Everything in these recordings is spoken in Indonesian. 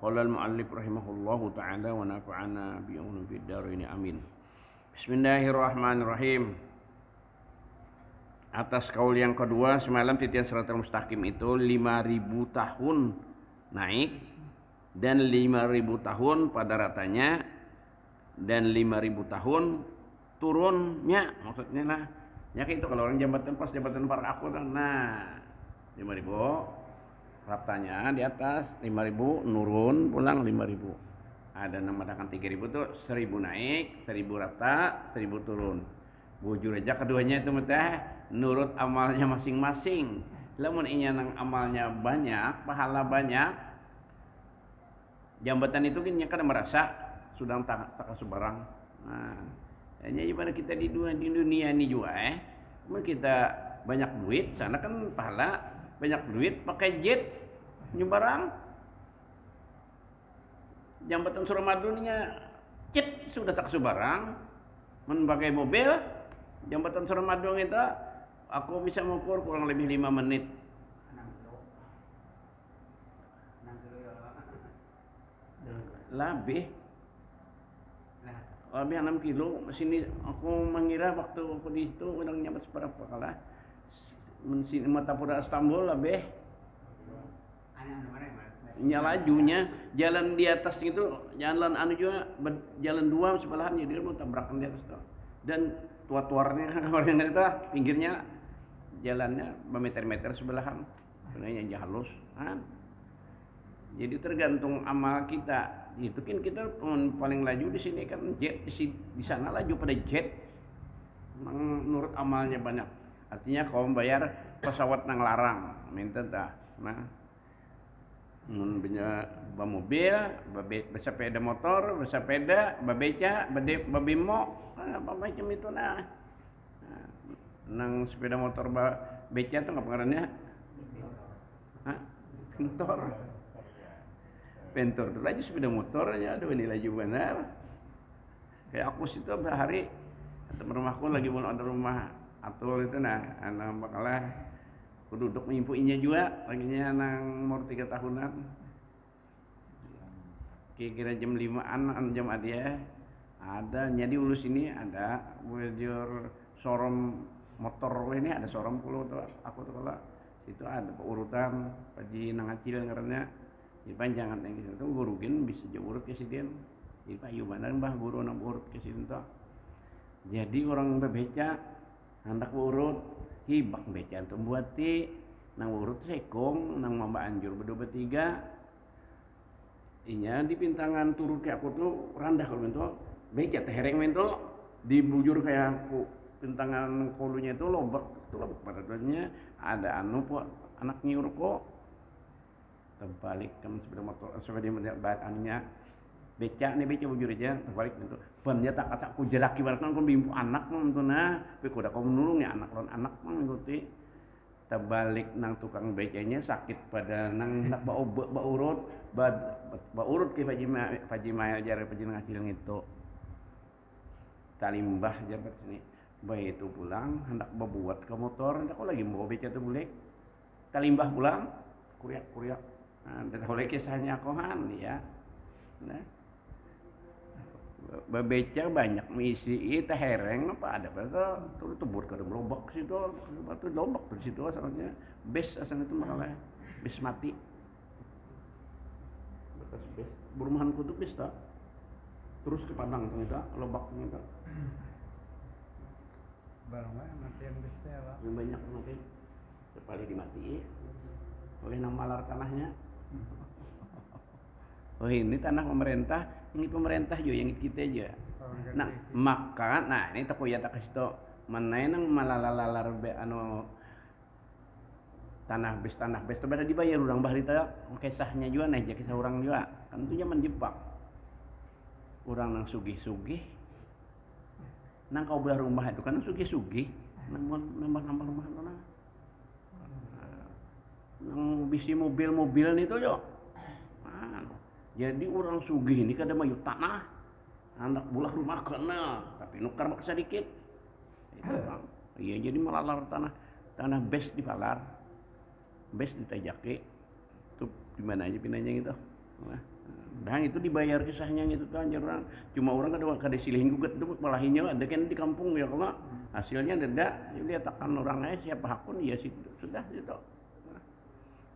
Qala al-muallif rahimahullahu ta'ala wa nafa'ana bi ulum fid dharain amin. Bismillahirrahmanirrahim. Atas kaul yang kedua, semalam titian Shiratal Mustaqim itu 5.000 tahun naik dan 5.000 tahun pada ratanya dan 5.000 tahun turunnya, maksudnya lah. Ya itu kalau orang jabatan pas jabatan para aku kan, nah 5.000 ratanya di atas, 5.000 nurun pulang 5.000. Ada yang mengatakan 3.000 tuh 1.000 naik, 1.000 rata, 1.000 turun. Bujur aja keduanya itu teh nurut amalnya masing-masing. Lamun inya nang amalnya banyak, pahala banyak, jambatan itu kan merasa sudah tak sebarang. Nah, hanya ibarat kita di dunia ini juga kita banyak duit, sana kan pahala banyak duit pakai jet nyebarang. Jambatan Suramadu-nya jet sudah tak sebarang, pakai mobil. Jambatan Suramadu itu aku bisa mengukur kurang lebih 5 menit. Lebih 6 kilo. Sini aku mengira waktu aku di situ udah nyampe seberapa kalah. Matapura Istanbul lebih. Lajunya jalan di atas itu, jalan juga jalan dua sebelahan, jadi mau tabrakan di atas tuh. Dan tuarnya orang itu pinggirnya jalannya bermeter-meter sebelahan, sebenarnya halus kan. Jadi tergantung amal kita. Itu kan kita paling laju di sini kan jet, di sana laju pada jet. Menurut amalnya banyak. Artinya kau bayar pesawat nang larang, minta dah. Nah, mobil, bersepeda motor, bersepeda, bebeca, babimo, apa macam itu nah. Nang sepeda motor beca tuh apa ngarannya? Pentor tuh laju sepeda motor aja, aduh ini laju benar. Kayak aku situ hari teman rumahku lagi mau ada rumah atul itu nah, anak bakalah aku duduk menyimpuinya juga, laginya nang umur 3 tahunan. Kira-kira jam 5-an jam adia ada nyadi ulus ini ada bujur showroom motor ini, ada showroom kulo tuh aku tuh kalau itu ada urutan paji nang acil ngarannya di panjangan yang gitu gurugin bisa jauh urut ke sidin di payu mana mbah guru nang urut ke sidin tuh. Jadi orang bebeca hendak urut hibak beca untuk buati nang urut sekong nang mamba anjur berdua bertiga inya di pintangan turun kayak aku tuh randah kalau itu beca tehereng itu di bujur kayak aku pintangan kolunya itu lobak pada duanya ada anu po anak nyuruh kok terbalik kan sepeda motor sepeda motor anunya beca bujur aja terbalik itu bannya tak kata aku jerak ibaratkan aku bimpu anak nonton nah tapi kuda kau menulung ya anak lawan anak mengikuti terbalik nang tukang becanya sakit pada nang nak bau urut ke Paji Maya jar Paji ngasil itu talimbah jabat sini bayi itu pulang hendak berbuat ke motor hendak aku lagi mau beca tu boleh talimbah pulang kuriak nah tahu lagi kisahnya kohan ya nah bebeca banyak misi teh hereng apa ada apa tuh tebur ke lobak situ batu lobak di situ asalnya bes asalnya itu malah bes mati bekas bes berumahan kutub bes tak terus ke Padang ternyata lobak ternyata barang mati yang bes teh lah yang banyak mati sekali dimati oleh nama malar tanahnya. Oh ini tanah pemerintah, ini pemerintah juga yang kita aja. Nah maka, nah ini tak ya tak kasih tau mana nang malalalar be anu tanah bes tu pada dibayar orang bahari tak kisahnya juga nih, kisah orang juga kan itu zaman Jepang. Orang nang sugih nang kau belah rumah itu kan sugih nambah rumah mana? Nang bisi mobil itu yo. Jadi orang sugih ini kada mayu tanah anak bulah rumah kena tapi nukar mak sedikit iya jadi melalar tanah bes dipalar bes ditajaki itu di mana aja pinanya gitu nah, Dan itu dibayar kisahnya gitu kan orang. Cuma orang kada silih gugat itu malahinya ada kan di kampung ya kalau hasilnya tidak dia takkan orang aja siapa hakun ya situ sudah gitu.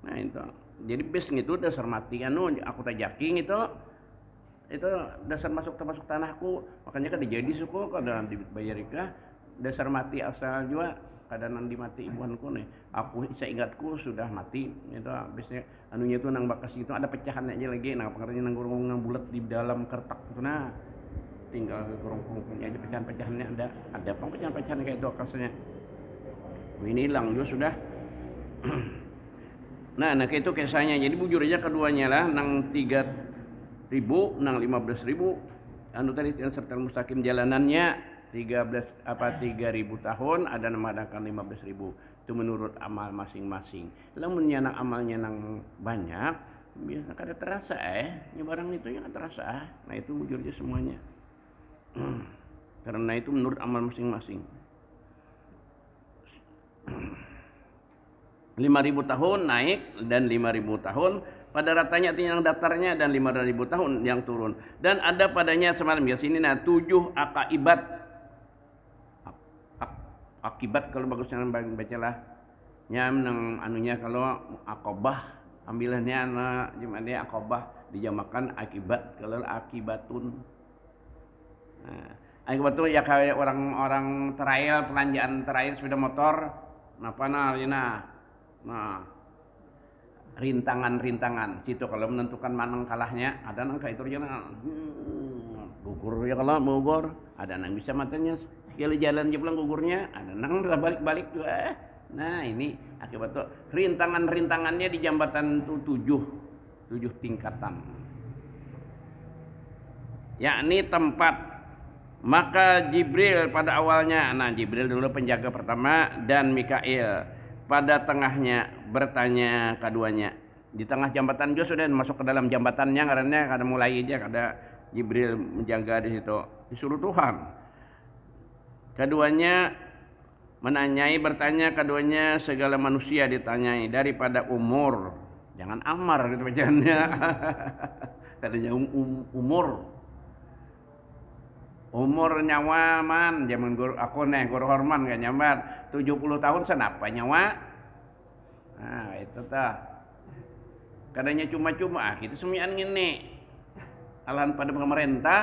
Nah itu jadi bes gitu dasar mati anu aku tajaking itu dasar masuk tanahku makanya kan dijadi suku kada dibayar ikah dasar mati asal juga kada nang dimati ibuanku nih aku seingatku sudah mati itu biasanya anunya itu nang bakas itu ada pecahan aja lagi nah pengertiannya nang gorong nang bulat di dalam kertak itu nah tinggal gorong punya aja pecahan-pecahannya ada pecahan-pecahan kayak itu akasnya ini hilang juga sudah. nah itu kisahnya jadi bujur aja keduanya lah nang 3.000 nang 15.000 anu tadi serta mustaqim jalanannya 3.000 tahun ada mengadakan 15.000 itu menurut amal masing-masing. Lamun nang amalnya nang banyak biasa kada terasa barang itu yang terasa nah itu bujurnya semuanya karena itu menurut amal masing-masing. 5.000 tahun naik dan 5.000 tahun pada ratanya yang datarnya dan 5.000 tahun yang turun dan ada padanya semalam ya sini nah 7 akibat kalau bagusnya bacalah nyam nang anunya kalau akobah ambilannya dia akobah dijamakan akibat kalau akibatun. Nah, akibatun ya kayak orang-orang trail pelanjaan trail sepeda motor napa nah rintangan situ kalau menentukan manang kalahnya ada nang kayak itu jangan gugur ya kalau mau gugur ada nang bisa matanya sekali jalan je pulang gugurnya ada nang balik-balik juga nah ini akibat tuh rintangannya di jambatan itu 7 tingkatan yakni tempat maka Jibril pada awalnya nah Jibril dulu penjaga pertama dan Mikail pada tengahnya bertanya keduanya di tengah jambatan juga sudah masuk ke dalam jambatannya karena kada mulai aja kada Jibril menjaga di situ disuruh Tuhan. Keduanya bertanya keduanya segala manusia ditanyai daripada umur jangan amar gitu bacaannya katanya umur nyawa man zaman aku guru horman gak nyambat 70 tahun senapa nyawa nah itu kadanya cuma-cuma kita semian gini alahan pada pemerintah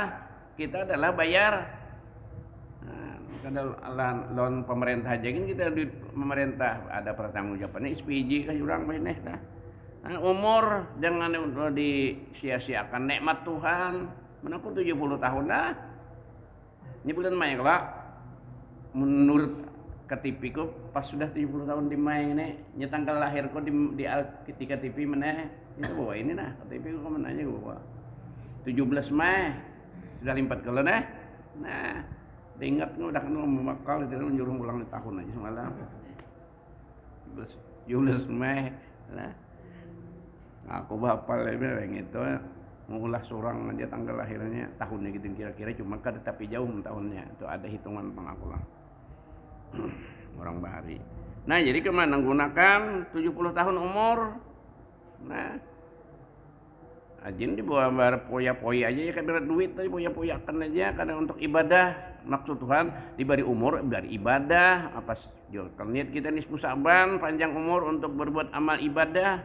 kita adalah bayar kalau loan pemerintah aja kan kita di pemerintah ada pertanggungjawabannya SPJ kan jurang maineh dah. Nah, umur jangan disia-siakan nikmat Tuhan. Menaku 70 tahun dah. Ini bulan Mei kalau menurut KTP ku pas sudah 70 tahun di Mei ini nyetanggal lahirku di ketika TV meneh itu bawa ini nah KTP ku mana aja bawa 17 Mei sudah limpat kalau nah diingat udah kan memakal itu menjurung pulang di tahun aja semalam 17 Mei lah aku bapal yang itu mengulah seorang aja tanggal lahirnya tahunnya gitu kira-kira cuma kan tapi jauh tahunnya itu ada hitungan pengakulan orang bahari nah jadi kemana gunakan 70 tahun umur nah ajin dibawa bar poya-poya aja ya kan berat duit tadi poya-poyakan aja kadang untuk ibadah maksud Tuhan diberi umur dari ibadah apa kalau niat kita nisfu Saban panjang umur untuk berbuat amal ibadah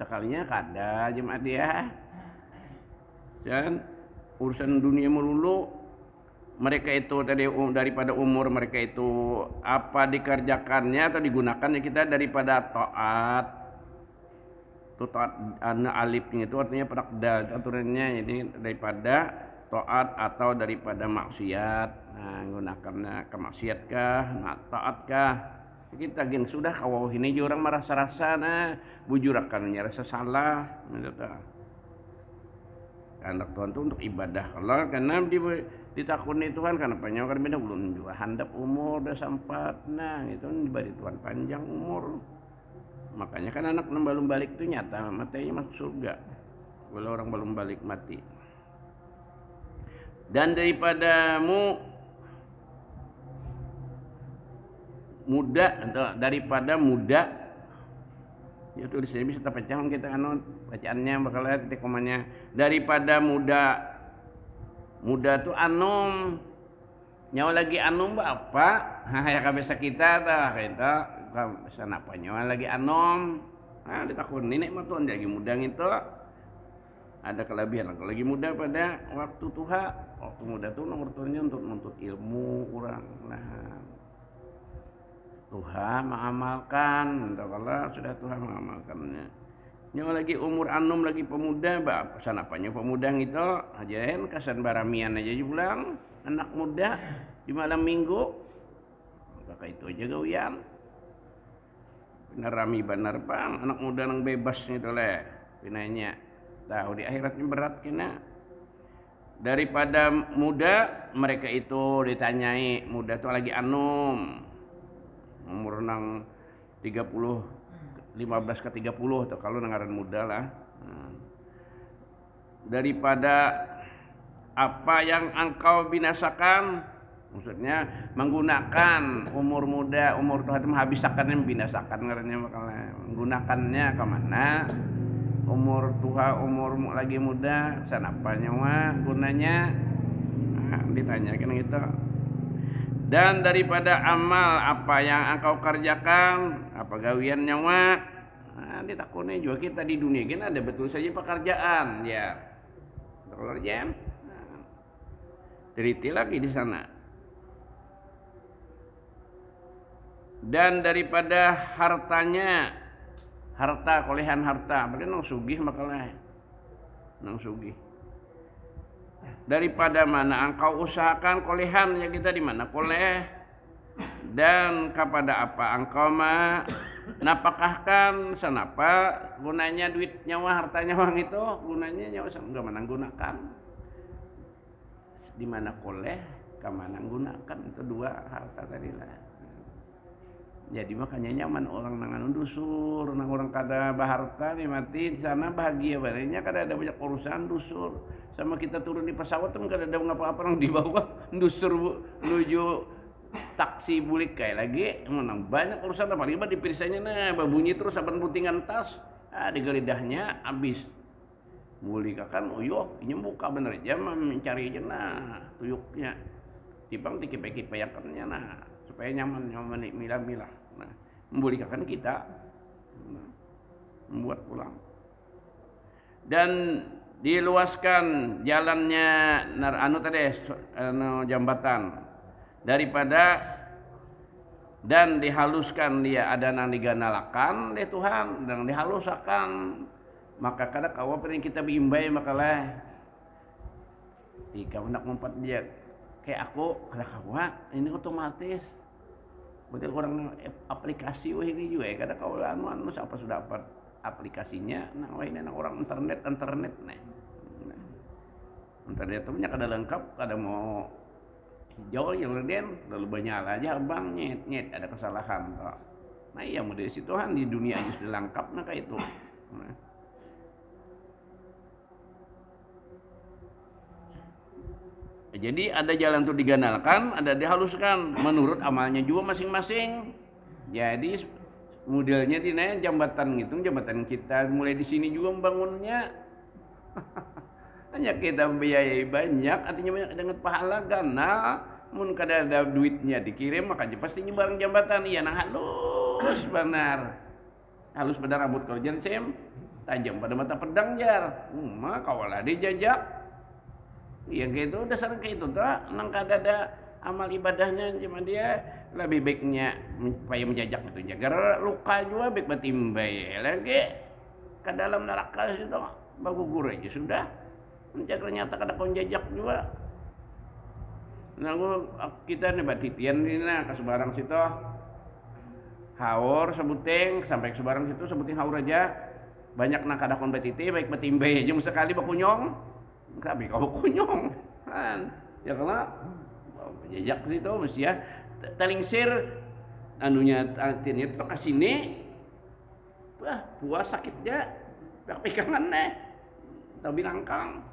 sekalinya kada jemaat dia dan urusan dunia melulu mereka itu tadi daripada umur mereka itu apa dikerjakannya atau digunakannya kita daripada taat alifnya itu artinya penakda aturannya ini daripada taat atau daripada maksiat nah gunakannya kemaksiat kah nah taat kah kita geng sudah kawau ini orang merasa-rasa nah bujurakannya rasa salah anak Tuhan itu untuk ibadah kalau karena ditakuni Tuhan karena banyak kan beda belum juga handap umur udah sempat nah itu diberi Tuhan panjang umur makanya kan anak belum balik itu nyata matanya masuk surga kalau orang belum balik mati dan daripadamu muda atau daripada muda Ya tulisnya bisa terpecah kita anu bacaannya bakal titik komanya daripada muda tuh anum nyawa lagi anum apa ya kabisa kita tah kita sana apa nyawa lagi anum ditakun nenek mah tuh lagi muda itu ada kelebihan kalau lagi muda pada waktu waktu muda tuh nomor turunnya untuk menuntut ilmu kurang nah Tuhan mengamalkan kalau sudah Tuhan mengamalkannya nyawa lagi umur anum lagi pemuda pesan apanya pemuda itu ajain kasan baramian aja pulang anak muda di malam minggu kakak itu aja gawian benar rami benar bang anak muda yang bebas itu leh pinanya tahu di akhiratnya berat kena daripada muda mereka itu ditanyai muda tuh lagi anum umur nang 15 ke 30 atau kalau nengaran muda lah daripada apa yang engkau binasakan maksudnya menggunakan umur muda umur Tuhan menghabiskan yang binasakan ngarannya makanya menggunakannya ke mana umur Tuhan umur lagi muda sanapa nyawa gunanya ditanyakan gitu dan daripada amal apa yang engkau kerjakan apa gawian nyawa ditakuni juga kita di dunia kan ada betul saja pekerjaan ya pekerjaan teliti lagi di sana dan daripada hartanya harta kolehan harta berarti nang sugih makalah nang sugih daripada mana engkau usahakan kolehan ya kita di mana koleh dan kepada apa engkau napakahkan senapa gunanya duit nyawa harta nyawa itu gunanya nyawa enggak mana gunakan di mana koleh ke mana gunakan itu dua harta tadi lah jadi makanya nyaman orang nangan dusur nang orang kada baharta nih mati di sana bahagia badannya kada ada banyak urusan dusur sama kita turun di pesawat tuh kada ada ngapa-apa nang di bawah dusur menuju taksi bulik kayak lagi menang banyak urusan apalagi dipirsanya nah babunyi terus saban putingan tas di gelidahnya habis bulik akan uyuh nyembuka bener aja mencari aja nah tuyuknya tibang dikipe-kipeyakannya nah supaya nyaman milah-milah nah membulikan kita membuat pulang dan diluaskan jalannya jambatan daripada dan dihaluskan dia ada nang diganalakan deh Tuhan dan dihaluskan maka kada kawa pering kita bimbay makalah jika hendak mempat dia kayak aku kada kawa ini otomatis betul orang aplikasi wah ini juga kada kawa anu siapa sudah dapat aplikasinya nah wah ini orang internet nih internet itu punya kada lengkap kada mau hijau yang leden lalu banyak aja bang nyet ada kesalahan nah iya model situ kan di dunia aja sudah lengkap nah kayak itu nah. Jadi ada jalan tuh diganalkan ada dihaluskan menurut amalnya juga masing-masing jadi modelnya di jambatan gitu jambatan kita mulai di sini juga membangunnya hanya kita biayai banyak artinya banyak dengan pahala karena mun kada ada duitnya dikirim maka pasti nyebarang jambatan iya nah halus benar rambut kerjaan sem tajam pada mata pedang jar mah kawalah dijajak yang kayak itu dasar kayak itu tuh nang kada ada amal ibadahnya cuma dia lebih baiknya supaya menjajak itu jaga luka juga baik batimbai lagi ke dalam neraka situ bagugur aja sudah menjaga ternyata kada kon jajak juga nah kita nih batitian ini nah ke sebarang situ haur sebuting sampai ke sebarang situ sebuting haur aja banyak nak kada kon batiti baik batimbai aja sekali bakunyong kami kau kunyong kan ya karena jejak situ mesti ya telingsir anunya artinya itu ke sini wah puas sakitnya tapi kangen tahu bilangkang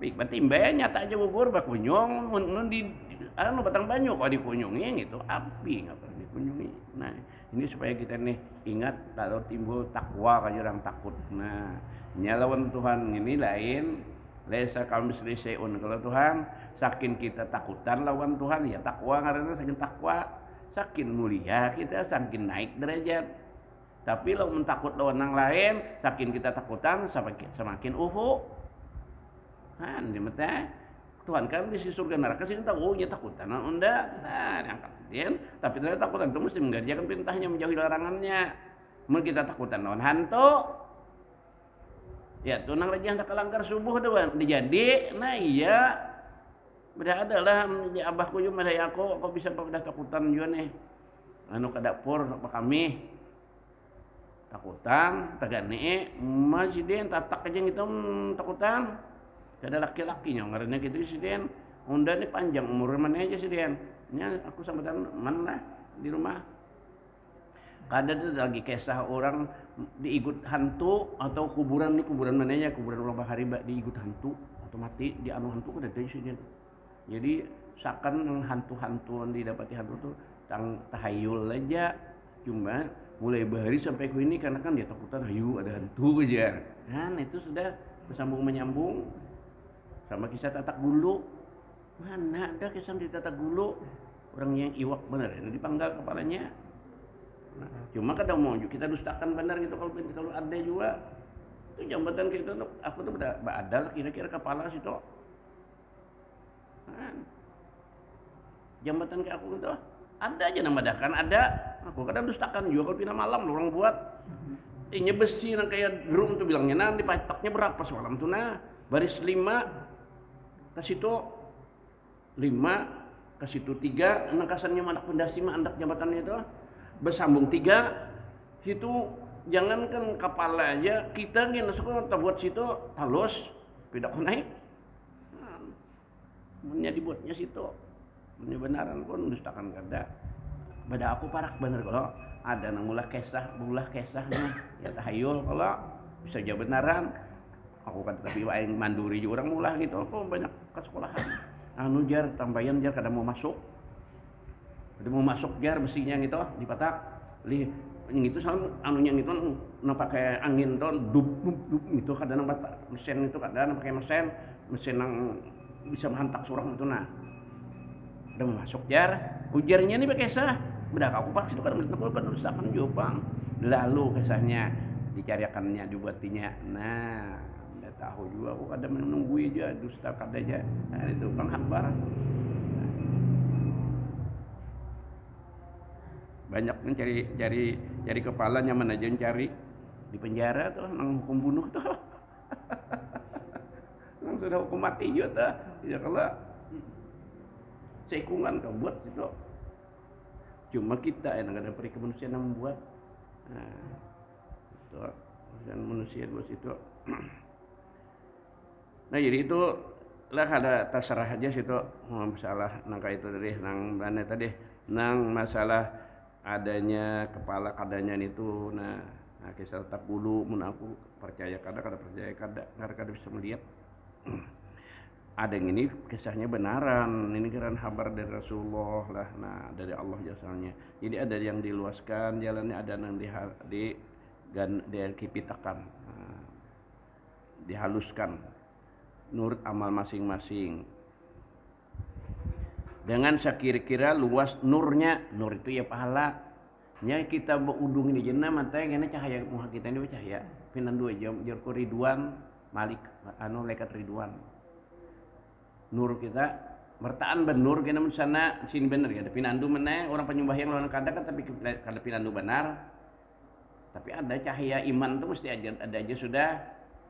baik batimbe nyata aja gugur bakunyong mun di anu batang banyu kok dikunyungin itu api ngapa gitu kunjungi. Nah, ini supaya kita nih ingat kalau timbul takwa kayak orang takut. Nah, nyalawan Tuhan ini lain, laisa kamitslihi syai'un. Kalau Tuhan saking kita takutan lawan Tuhan ya takwa karena saking takwa, saking mulia kita saking naik derajat. Tapi kalau mentakut lawan yang lain, saking kita takutan semakin uhu. Nah, ini mata Tuhan kan di surga neraka sini tahu nya takutan unda nah diangkat dia tapi ternyata takutan itu mesti mengerjakan perintahnya menjauhi larangannya. Mun kita takutan lawan hantu ya tunang lagi hendak kelanggar subuh tuh dijadi nah iya beda adalah abahku juga ada aku bisa pada takutan juga nih anu ke dapur apa kami takutan tagani masih dia tatak aja gitu takutan ada laki-lakinya ngaranna gitu si Den. Unda ini panjang umur mana aja si Den. Nya aku sampetan mana di rumah. Kada lagi kisah orang diikut hantu atau kuburan mana aja kuburan orang bahari diikut hantu atau mati di anu hantu kada ada si Den. Jadi seakan hantu-hantu didapati hantu tuh tahayul aja. Cuma mulai bahari sampai ke ini karena kan dia takutan hayu ada hantu aja. Nah, itu sudah bersambung menyambung sama kisah tatak gulu. Mana ada kisah di tatak gulu orang yang iwak benar ini dipanggal kepalanya. Nah, cuma kadang mau kita dustakan benar gitu kalau ada juga itu jambatan kita tuh aku tuh ada kira-kira kepala situ. Nah, jambatan kayak aku tuh ada aja nama dakan ada aku kadang dustakan juga kalau pindah malam orang buat ini besi yang kayak drum tuh bilangnya nah dipataknya berapa semalam tuh nah baris 5 ke situ 5 ke situ 3 nangkasannya anak pendasi mah andak jambatannya itu bersambung 3 situ jangankan kepala aja kita gini suka buat situ halus tidak naik punya dibuatnya situ punya benaran pun dustakan kada pada aku parak bener kalau ada nang mulah kesahnya ya tahayul kalau bisa jawab benaran aku kan tapi aing manduri juga orang mulah gitu aku banyak ke sekolahan anu jar tambayan jar kada mau masuk jar besinya gitu dipatak lih yang itu sama anunya gitu na pakai angin tuh dub gitu kada nang mesin itu kada nang pakai mesin nang bisa menghantak surang itu nah udah mau masuk jar ujarnya nih pakai sah bedak aku pas itu kan menusakan jopang lalu kisahnya dicariakannya dibuatinya nah tahu juga aku kadang menunggu aja dusta kada aja nah, itu penghabar banyak kan cari kepala nyaman aja cari di penjara tuh nang hukum bunuh tuh nang sudah hukum mati juga tuh ya kalau sekungan kau buat itu cuma kita yang ada peri kemanusiaan yang membuat nah itu dan manusia buat itu nah jadi itu lah ada terserah aja situ masalah nangka itu tadi nang mana tadi nang masalah adanya kepala kadanya itu nah kisah tetap dulu mun aku percaya kada percaya kada bisa melihat ada yang ini kisahnya benaran ini kan kabar dari Rasulullah lah nah dari Allah jasalnya jadi ada yang diluaskan jalannya ada yang di kipitakan nah, dihaluskan nurut amal masing-masing dengan sekira-kira luas nurnya nur itu ya pahala nya kita beudung ini jenna matanya ngene cahaya muha kita ini cahaya pinan 2 jam jurku Ridwan Malik anu lekat Ridwan nur kita bertaan benur kena sana sini bener ya pinandu meneh orang penyembah yang lawan kada kan tapi kada pinandu benar tapi ada cahaya iman tuh mesti ada aja sudah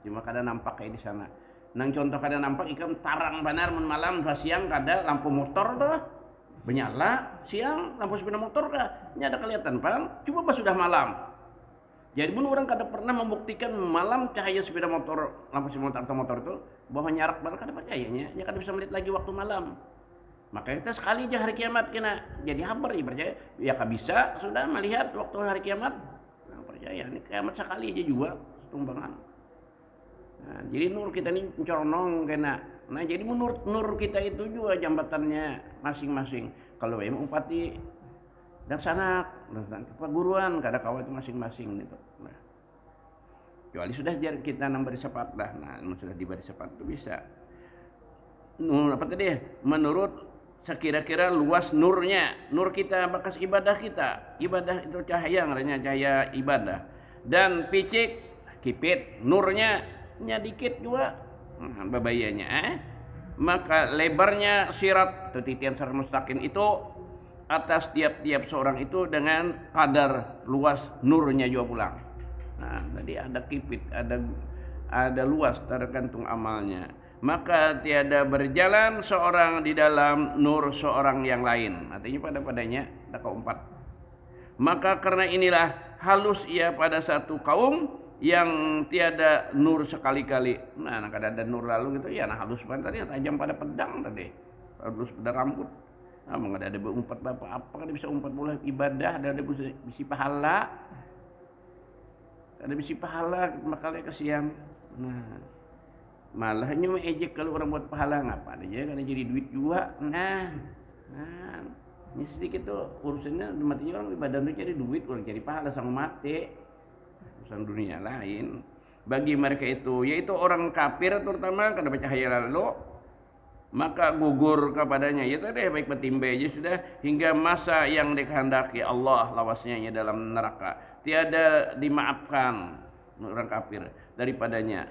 cuma kada nampak kayak di sana nang contoh kada nampak ikan tarang benar malam pas siang kada lampu motor tuh menyala siang lampu sepeda motor kah ini ada kelihatan paham cuma pas sudah malam jadi pun orang kada pernah membuktikan malam cahaya sepeda motor lampu sepeda motor atau motor itu bahwa nyarak banget kada percayanya ya kada bisa melihat lagi waktu malam maka kita sekali aja hari kiamat kena jadi habar ya percaya ya kada bisa sudah melihat waktu hari kiamat nah, percaya ini kiamat sekali aja juga tumbangan. Nah, jadi nur kita ini mencorong kena. Nah, jadi menurut nur kita itu juga jambatannya masing-masing. Kalau memang upati dan sanak perguruan kada kawal itu masing-masing gitu. Nah, kecuali sudah kita beri sepat dah. Nah, sudah diberi sepat itu bisa. Apa tadi? Menurut sekira-kira luas nurnya, nur kita bekas ibadah kita. Ibadah itu cahaya, ngaranya cahaya ibadah. Dan picik kipit nurnya nya dikit juga. Babayanya maka lebarnya sirat titian sirat mustaqim itu atas tiap-tiap seorang itu dengan kadar luas nurnya juga pulang. Nah, tadi ada kipit, ada luas tergantung amalnya. Maka tiada berjalan seorang di dalam nur seorang yang lain. Artinya padanya ada keempat. Maka karena inilah halus ia pada satu kaum yang tiada nur sekali-kali. Nah, kada ada nur lalu gitu ya, nah halus banget tadi tajam pada pedang tadi. Halus pada rambut. Nah, ada berumpat bapak apa kada bisa umpat boleh ibadah, ada bisi pahala. Ada bisi pahala makanya kasihan. Nah, malahnya ejek kalau orang buat pahala ngapa aja kan jadi duit juga. Nah, ini sedikit tuh urusannya matinya orang ibadah itu cari duit, orang cari pahala sama mati. Urusan dunia lain. Bagi mereka itu, yaitu orang kafir terutama kada baca hayya lalu, maka gugur kepadanya. Ya tadi baik petimbe aja sudah hingga masa yang dikehendaki Allah lawasnya dalam neraka. Tiada dimaafkan orang kafir daripadanya.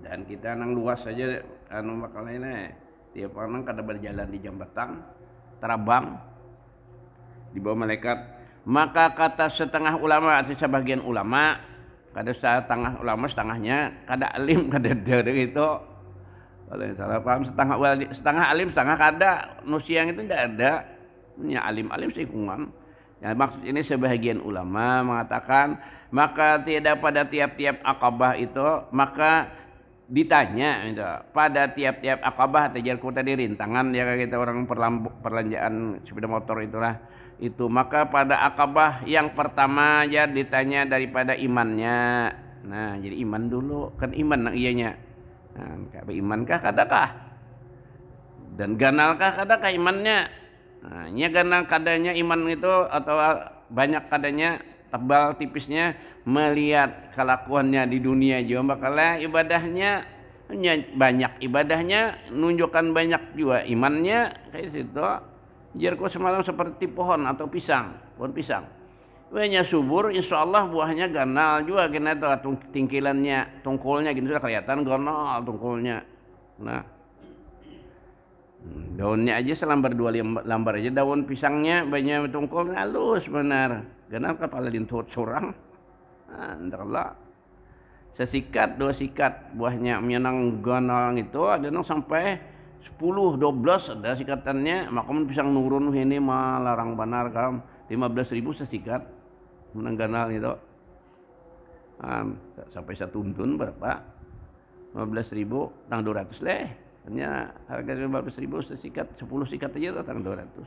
Dan kita nang luas saja bakal lainnya. Tiap orang kada berjalan di jambatan terabang di bawah malaikat. Maka kata setengah ulama atau sebagian ulama, kada setengah ulama setengahnya kada alim kada dari itu. Kalau yang salah paham setengah alim setengah kada. Nusiang itu tidak ada. Ya alim seikungan. Ya, maksud ini sebagian ulama mengatakan maka tidak pada tiap-tiap akabah itu maka ditanya gitu. Pada tiap-tiap akabah tajarku tadi rintangan ya kita orang perlanjaan sepeda motor itulah itu maka pada akabah yang pertama ya ditanya daripada imannya. Nah, jadi iman dulu kan iman iyanya. Nah, imankah kadakah? Dan ganalkah kadakah imannya? Nah, nya ganal kadanya iman itu atau banyak kadanya tebal tipisnya melihat kelakuannya di dunia juga bakalah ibadahnya banyak ibadahnya nunjukkan banyak juga imannya kayak situ. Jarku semalam seperti pohon atau pohon pisang. Buahnya subur, insya Allah buahnya ganal juga kena tuh tingkilannya, tungkulnya gitu sudah kelihatan ganal tungkulnya. Nah, daunnya aja selambar dua lambar aja daun pisangnya banyak tungkulnya halus benar. Ganal kepala dintut surang. Nah, entahlah. Sesikat dua sikat buahnya menyenang ganal itu ada nang sampai 10, 12 ada sikatannya, maka pisang nurun ini mah larang benar kam 15.000 sesikat menang ganal itu. Sampai satu untun berapa? 15.000 tang 200 leh. Hanya harga 15.000 sesikat, 10 sikat aja tang 200.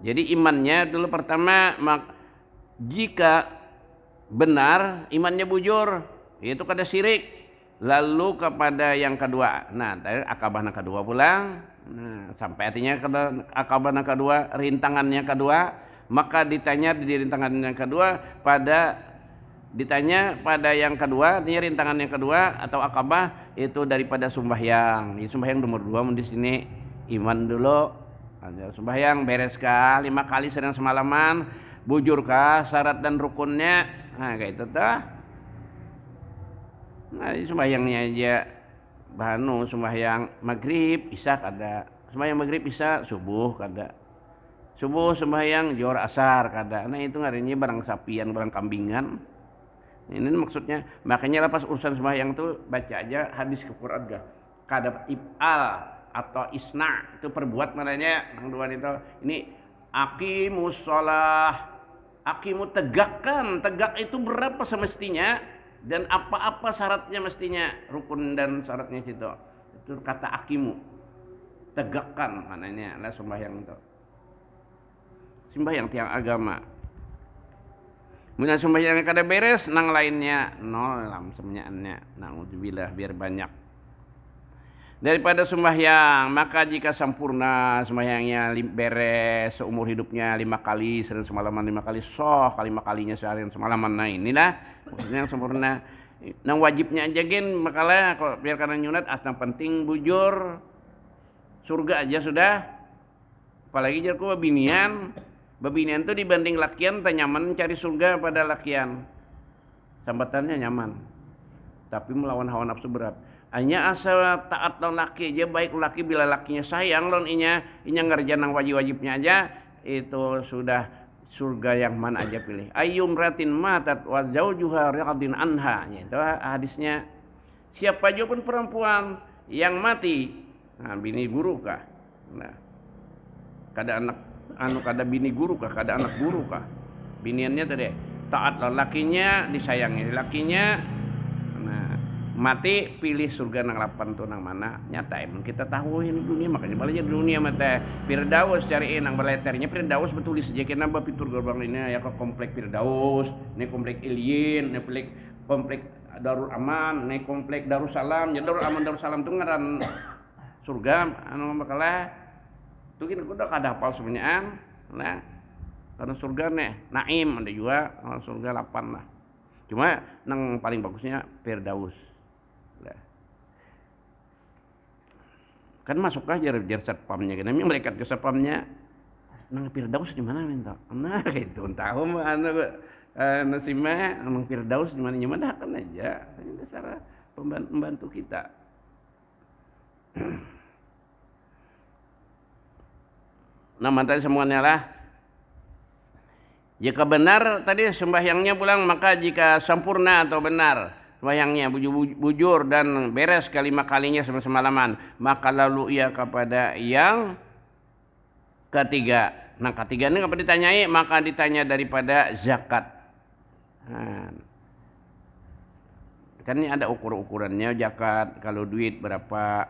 Jadi imannya dulu pertama jika benar imannya bujur itu kada syirik. Lalu kepada yang kedua, nah dari akabah yang kedua pulang, nah sampai artinya akabah yang kedua rintangannya kedua, maka ditanya di rintangan yang kedua ditanya pada yang kedua, artinya rintangan yang kedua atau akabah itu daripada sembahyang. Ini sembahyang nomor 2 di sini iman dulu, sembahyang bereskah 5 kali sedang semalaman, bujurkah syarat dan rukunnya, nah kayak itu tuh. Nah, sembahyangnya aja sembahyang maghrib isya kada, sembahyang maghrib isya subuh kada, subuh sembahyang johor asar kada. Nah itu ngarinya barang sapian barang kambingan. Ini maksudnya makanya lepas urusan sembahyang tuh baca aja hadis ke Quran kada if'al atau isna itu perbuat maknanya nang dua itu ini aqimus shalah, aqimu tegakkan, tegak itu berapa semestinya dan apa-apa syaratnya mestinya rukun dan syaratnya situ. Itu kata akimu tegakkan maknanya lah sembahyang itu. Sembahyang tiang agama. Mun sembahyang kada beres nang lainnya nol lam semenyaannya. Naudzubillah biar banyak. daripada sembahyang. Maka jika sempurna sembahyangnya beres seumur hidupnya 5 kali sehari semalaman 5 kali soh 5 kalinya sehari semalaman. Nah inilah maksudnya yang sempurna. Nang wajibnya aja gen makalah kalau biar karena nyunat asal penting bujur surga aja sudah. Apalagi jarku babinian tuh dibanding lakian tak nyaman cari surga pada lakian. Sambatannya nyaman. Tapi melawan hawa nafsu berat. Hanya asal taat lawan laki aja baik laki bila lakinya sayang lawan inya ngerjain nang wajib-wajibnya aja itu sudah surga yang mana aja pilih. Ayyum ratin matat wa zaujuha radin anha. Itu hadisnya. Siapa aja pun perempuan yang mati, nah bini guru kah? Nah, kada anak kada bini guru kah? Kada anak guru kah? Biniannya tadi taat lawan lakinya disayangi lakinya. Nah, mati pilih surga nang lapan tuh nang mana nyata emang kita tahu ini dunia makanya balik di dunia mata Firdaus cariin nang baleternya Firdaus betul saja kena bapitur gerbang ini ya ke komplek Firdaus ini komplek Ilyin ini komplek Darul Aman ini komplek Darussalam ya Darul Aman Darussalam tuh ngaran surga anu bakalah tuh kita udah kada hafal sebenarnya nah karena surga nih Naim ada juga surga 8 lah cuma nang paling bagusnya Firdaus. Kan masuk aja jar satpamnya kan mereka ke satpamnya nang Firdaus di mana minta nah itu tahu mah anu sima nang Firdaus di mana nyaman kan aja ini cara pembantu kita. Nah mantai semuanya lah jika benar tadi sembahyangnya pulang maka jika sempurna atau benar sembahyangnya bujur dan beres 5 kalinya semalaman maka lalu ia kepada yang ketiga. Nah ketiga ini apa ditanyai maka ditanya daripada zakat. Nah, kan ini ada ukur-ukurannya zakat kalau duit berapa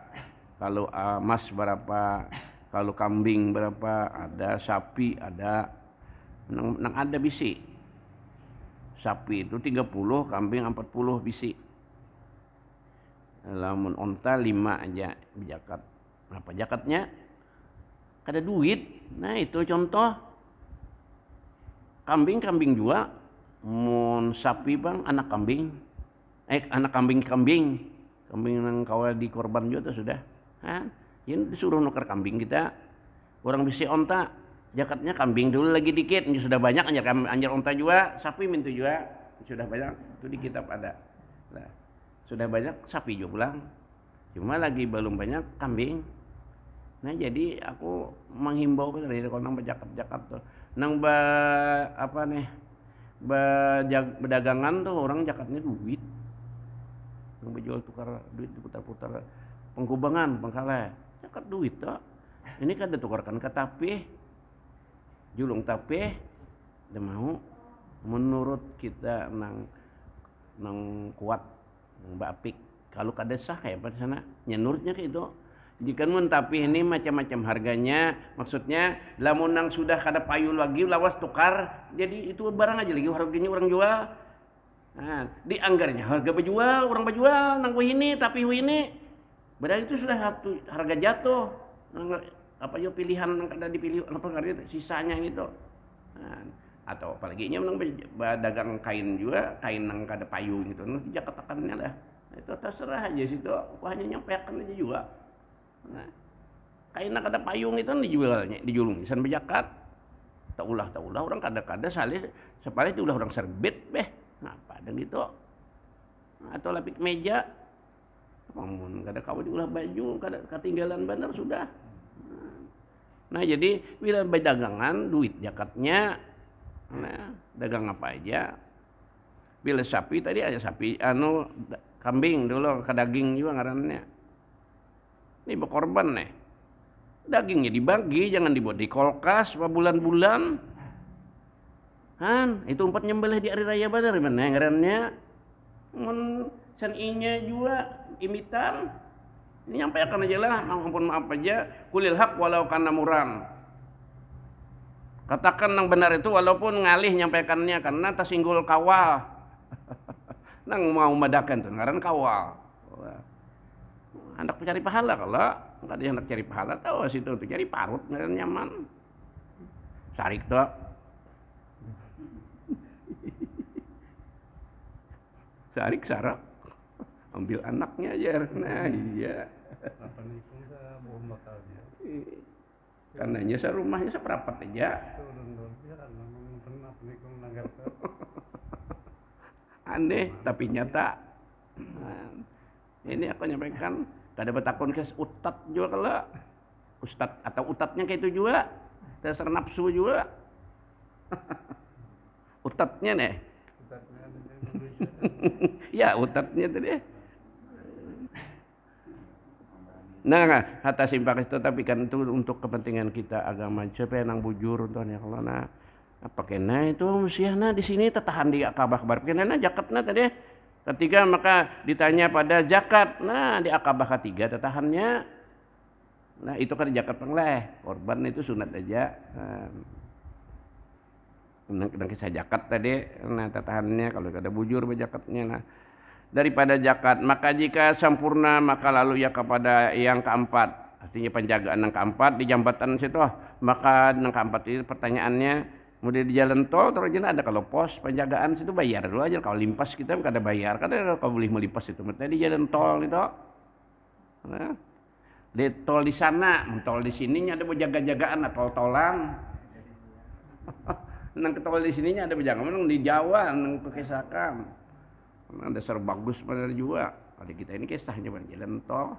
kalau emas berapa kalau kambing berapa ada sapi ada nang ada bisi. Sapi itu 30, kambing 40 bisi. Lamun onta 5 aja zakat. Apa zakatnya? Kada duit. Nah itu contoh. Kambing juga. Mun sapi bang anak kambing. Anak kambing. Kambing yang kawal di korban juga sudah. Ini disuruh nuker kambing kita. Orang bisi onta. Zakatnya kambing dulu lagi dikit, sudah banyak anjar onta juga, sapi mintu juga, sudah banyak itu di kitab ada. Nah, sudah banyak sapi juga pulang, cuma lagi belum banyak kambing. Nah jadi aku menghimbau dari kalau nang zakat tuh, nang berdagangan tuh orang zakatnya duit, nang berjual tukar duit diputar-putar pengkubangan pengkalah, zakat duit tuh. Ini kan ditukarkan ke tapih. Julung tapi dia mau menurut kita nang kuat nang bapik kalau kada sah ya pada sana nyenurutnya kayak itu jika mun tapi ini macam-macam harganya maksudnya lamun nang sudah kada payu lagi lawas tukar jadi itu barang aja lagi harganya orang jual nah dianggarnya harga berjual orang berjual nang ini tapi ini berarti itu sudah harga jatuh apa aja pilihan yang kada dipilih apa ngerti sisanya gitu nah, atau apalagi nya menang dagang kain juga kain yang kada payung gitu nah jakatakannya lah itu terserah aja situ aku hanya nyampaikan aja juga nah kain yang kada payung itu dijualnya dijulung san bejakat tak ulah orang kada salih sepale itu ulah orang serbet ngapa dan itu nah, atau lapik meja pamun kada kawin ulah baju kada ketinggalan benar sudah. Nah jadi bila berdagangan duit zakatnya nah dagang apa aja bila sapi tadi ada sapi kambing dulu ke daging juga ngarannya ini berkorban nih dagingnya dibagi jangan dibuat di kulkas bulan-bulan itu umpat nyembelih di hari raya badar mana ngarannya saninya juga imitan ini nyampaikan aja lah, ampun maaf aja. Kulil haq walau kana muram. Katakan yang benar itu walaupun ngalih nyampaikannya karena tersinggul kawal. Nang mau madakan tuh ngaran kawal. hendak mencari pahala. Kalau nggak ada yang hendak cari pahala, tahu situ untuk cari parut nggak nyaman. Sarik tuh. Sarik sarap. Ambil anaknya aja. Nah iya. Apa nih pun ke bom bakalnya. Karenanya rumahnya seperapat aja. Turun biar memang pernah nih kong nanggar ke. Aneh tapi nyata. Nah, ini aku nyampaikan. Kada betakun ke ustad juga kalau ustad atau utatnya kayak itu juga. Dasar nafsu juga. Utatnya nih. Utatnya ada di Indonesia. Ya utatnya tadi. Nah, hatta simpang itu tapi kan itu untuk kepentingan kita agama. Siapa yang nang bujur untuk ya kalau apa kena itu musiana di sini tertahan di akabah kabar kena zakatna tadi. Ketiga maka ditanya pada zakat. Nah, di akabah ketiga tertahannya. Nah, itu kan zakat pengleh. Korban itu sunat aja. Nah, kisah zakat tadi. Nah, tertahannya kalau ada bujur zakatnya. Nah, daripada zakat maka jika sempurna maka lalu ya kepada yang keempat, artinya penjagaan yang keempat di jambatan situ. Maka yang keempat itu pertanyaannya kemudian di jalan tol terus ada kalau pos penjagaan situ bayar dulu aja. Kalau limpas kita kada bayar, kada kalau boleh melimpas itu berarti di jalan tol itu. Nah, di tol di sana, tol di sininya ada jaga-jagaan atau tolan. Nang ke tol di sininya ada penjagaan, di Jawa nang Pekesakan. Ada dasar bagus pada juga. Kalau kita ini kisahnya jalan tol.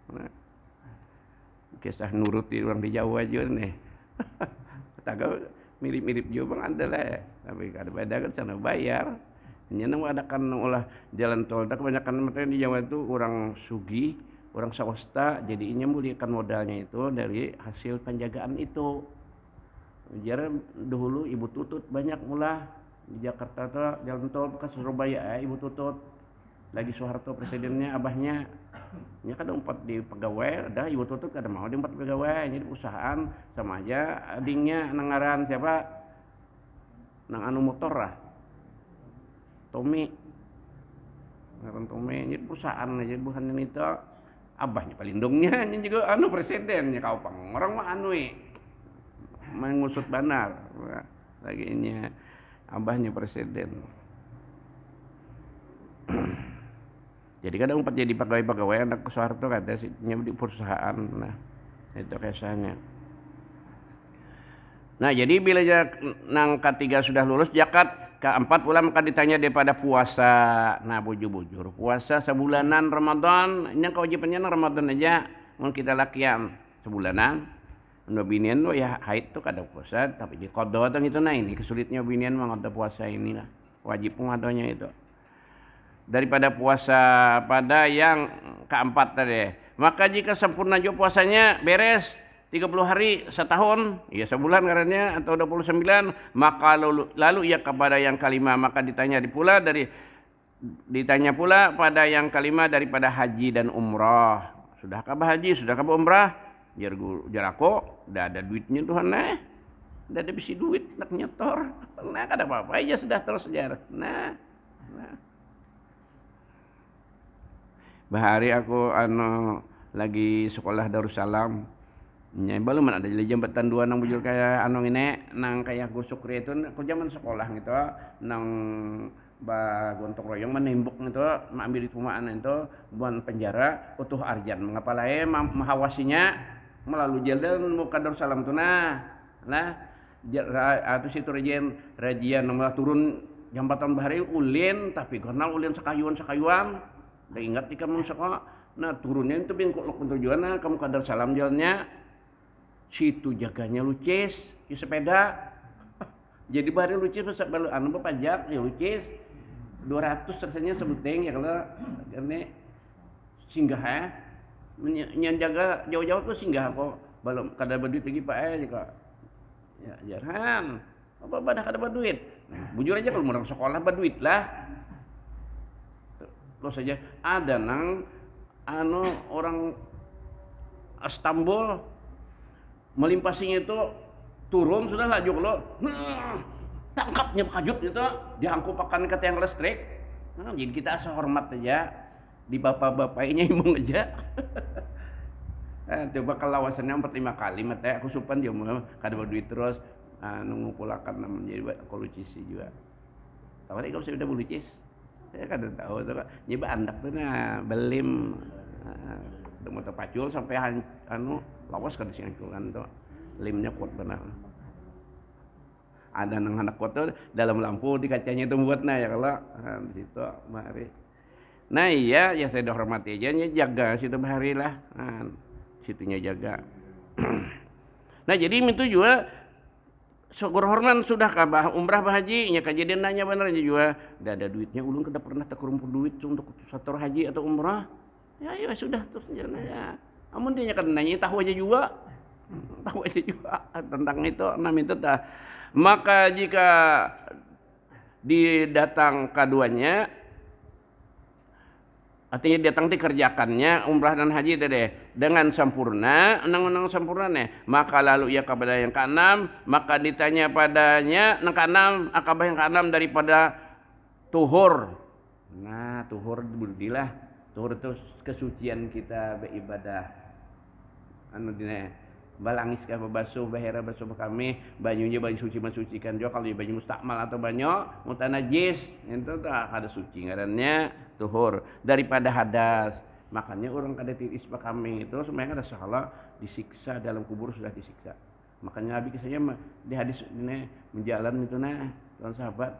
Nah, kisah nuruti orang di Jawa aja nih. Katakan mirip-mirip juga bang ada lah. Tapi kada beda kan sana bayar. Hanya nang adakan olah jalan tol. Tak kebanyakan mereka di Jawa itu orang sugi, orang swasta. Jadinya muliakan modalnya itu dari hasil penjagaan itu. Jarang dahulu Ibu Tutut banyak mula. Di Jakarta tuh jalan tol ke Surabaya Ibu Tutut lagi Soeharto presidennya abahnya nya kan empat di pegawai ada Ibu Tutut kada mau di empat pegawai jadi perusahaan sama aja adingnya nangaran siapa nang anu motor lah Tommy ngaran Tommy jadi perusahaan aja bukan ini tuh abahnya pelindungnya nya juga anu presidennya kau pang orang mah anu mengusut banar lagi ini abahnya presiden. Jadi kadang empat jadi pegawai anak Soeharto kata di perusahaan. Nah, itu kisahnya. Nah, jadi bila nang ketiga sudah lulus zakat, keempat pula maka ditanya daripada puasa. Nah, bujur-bujur. Puasa sebulanan Ramadan, ini kewajibannya Ramadan aja. Mun kita lakian sebulanan. Binian lo ya haid tuh kada puasa tapi di qada tang itu nah ini kesulitnya binian mah kada puasa inilah wajib pengadonya itu daripada puasa pada yang keempat tadi maka jika sempurna juga puasanya beres 30 hari setahun ya sebulan karena atau 29 maka lalu ia kepada yang kelima maka ditanya pula pada yang kelima daripada haji dan umrah sudahkah haji sudahkah umrah jar aku udah ada duitnya Tuhan udah ada bisi duit nak nyetor kada apa-apa aja sudah terus sejarah bahari aku lagi sekolah Darussalam belum ada jadi jembatan dua nang bujur kayak ini nang kayak Gusukri itu aku zaman sekolah gitu nang gontong royong menembok itu ambil di rumahan itu buan penjara utuh arjan mengapa lain mahawasinya melalui jalan muka Darussalam tu atau situ rajian nomor turun jambatan bahari ulin tapi karena ulin sakayuan dah ingat di kamu sekolah nah turunnya itu bingkok tujuan kamu ke Darussalam jalannya situ jaganya lucis di sepeda jadi bahari lucis anu pajak ya lucis 200 rasanya sebuteng ya kalau ini singgah jaga jauh-jauh tuh singgah kok belum kada berduit lagi Pak juga ya jarang apa pada kada berduit bujur aja kalau orang sekolah berduit lah lo saja ada nang orang Istanbul melimpasinya itu turun sudah laju lo tangkapnya kajut itu diangkupakan ke tiang listrik jadi kita asal hormat aja di bapak-bapaknya imung aja Coba kalawasannya 4-5 kali mah teh aku supan dia mah kada duit terus ngumpulakan menjadi kolucisi juga. Tawari kalau saya udah bulucis. Saya kada tahu tuh nyoba andak tuh nah belim udah motor pacul sampai lawas kada singkulan tuh. Limnya kuat benar. Ada nang anak kuat tuh dalam lampu di kacanya itu buatnya ya kalau di situ mari. Nah iya ya saya hormati aja jaga situ bahari lah. Situnya jaga. Nah jadi itu juga syukur horman sudah kabah umrah bahaji nya kejadian nanya bener aja juga ada duitnya ulun kada pernah terkumpul duit untuk satu haji atau umrah ya sudah terus jalan aja amun dia kan nanya tahu aja juga tentang itu itu dah maka jika didatang keduanya artinya datang dikerjakannya umrah dan haji deh dengan sempurna nang sempurna nih maka lalu ia kepada yang keenam maka ditanya padanya nang keenam akabah yang keenam daripada tuhur. Nah tuhur budilah tuhur itu kesucian kita beribadah dine balangis ka basuh bahera basuh kami banyunya banyu suci mensucikan juga kalau banyu mustakmal atau banyu mutanajis itu tak ada suci ngarannya tuhur daripada hadas makanya orang kada tiris kami itu semuanya kada salah disiksa dalam kubur sudah disiksa makanya Nabi kisahnya di hadis ini menjalan itu nah tuan sahabat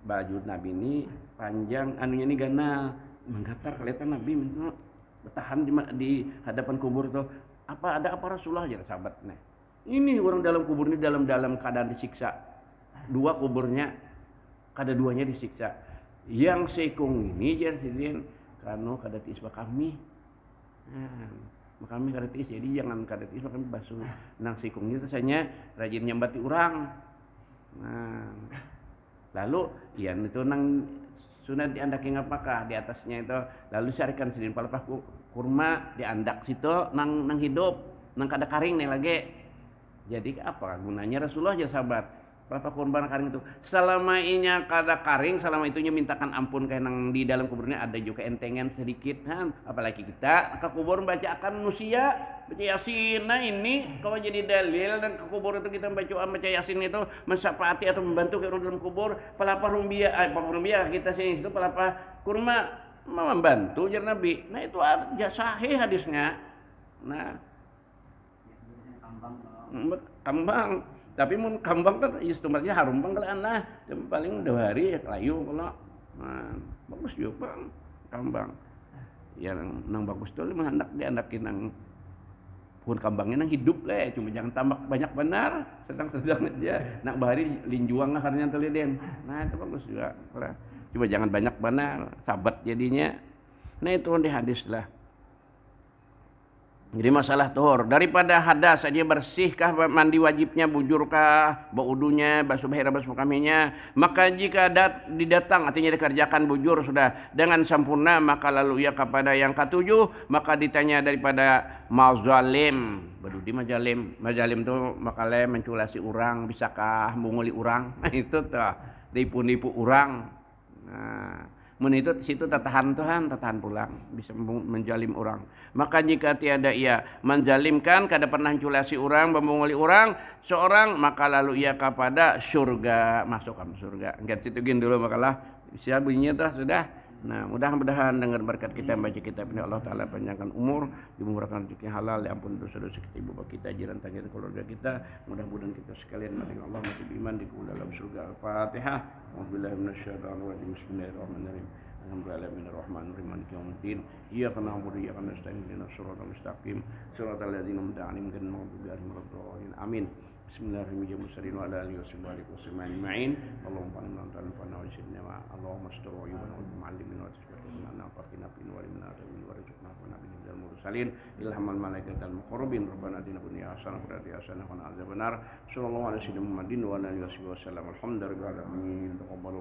baju Nabi ini panjang anunya ini ganal menggatar kelihatan Nabi itu bertahan di hadapan kubur tuh ada apa Rasulullah ya sahabat nih ini orang dalam kubur ini dalam keadaan disiksa dua kuburnya kada duanya disiksa yang sekung ini jadi karena kada tiis kami kami kada tiis jadi jangan kada tiis kami basuh nang sekung itu rasanya rajin nyambati orang lalu ya itu nang sunat diandaki ngapakah di atasnya itu lalu syarikan sedin palapah kurma diandak situ nang hidup nang kada karing nih lagi jadi apa gunanya Rasulullah aja sahabat berapa kurban karing itu selama inya kada karing selama itunya mintakan ampun kayak nang di dalam kuburnya ada juga entengan sedikit apalagi kita ke kubur bacakan manusia baca yasin nah ini kalau jadi dalil dan ke kubur itu kita baca yasin itu mensyafati atau membantu ke dalam kubur pelapah rumbia kita sini itu pelapah kurma membantu jar Nabi. Nah itu sahih hadisnya. Nah kambang. Tapi mun kambang kan istimewa harum bang kalau paling 2 hari ya layu kalau. Nah bagus juga bang kambang. Yang nang bagus tuh mah hendak diandakin nang pun kambangnya nang hidup lah cuma jangan tambah banyak benar sedang aja nak bahari linjuang akarnya teliden. Nah itu bagus juga. Coba jangan banyak benar sabat jadinya. Nah itu di hadis lah. Jadi masalah tuhur daripada hadas saja bersihkah mandi wajibnya bujurkah baudunya basuh bahira basuh kaminya maka jika didatang artinya dikerjakan bujur sudah dengan sempurna maka lalu ia kepada yang ketujuh maka ditanya daripada mazalim badudi mazalim tu makalah menculasi orang bisakah menguli orang nah itu tuh tipu-nipu orang nah itu situ tatahan pulang bisa menjalim orang maka jika tiada ia menjalimkan kada pernah culasi orang memunguli orang seorang maka lalu ia kepada surga masuk ke surga enggak situ gini dulu makalah siap bunyinya sudah nah mudah-mudahan dengan berkat kita baca kitab ini Allah Ta'ala panjangkan umur dimurahkan rezeki halal diampun dosa-dosa kita ibu bapak kita jiran tangga keluarga kita mudah-mudahan kita sekalian mati Allah mati beriman di dalam surga Al-Fatihah wabillahi minasyaitonir rajim bismillahirrahmanirrahim alhamdulillahirrahmanirrahim maliki yaumiddin iyyaka na'budu wa iyyaka nasta'in ihdinas siratal mustaqim siratal ladzina an'amta 'alaihim ghairil maghdubi 'alaihim waladdallin amin Bismillahirrahmanirrahim wa ala alihi wasallam ajma'in Allahumma inna wa Allahumma astur uyubana wa mu'allimina wa tasbihna wa fatina bin wa limna wa rizqna wa nabiyina wal mursalin ilhamal malaikatal muqarrabin rabbana atina dunya hasanah wa akhirati hasanah wa qina adzabannar sallallahu alaihi wasallam Muhammadin wa ala alihi wasallam alhamdulillahi rabbil alamin taqabbalu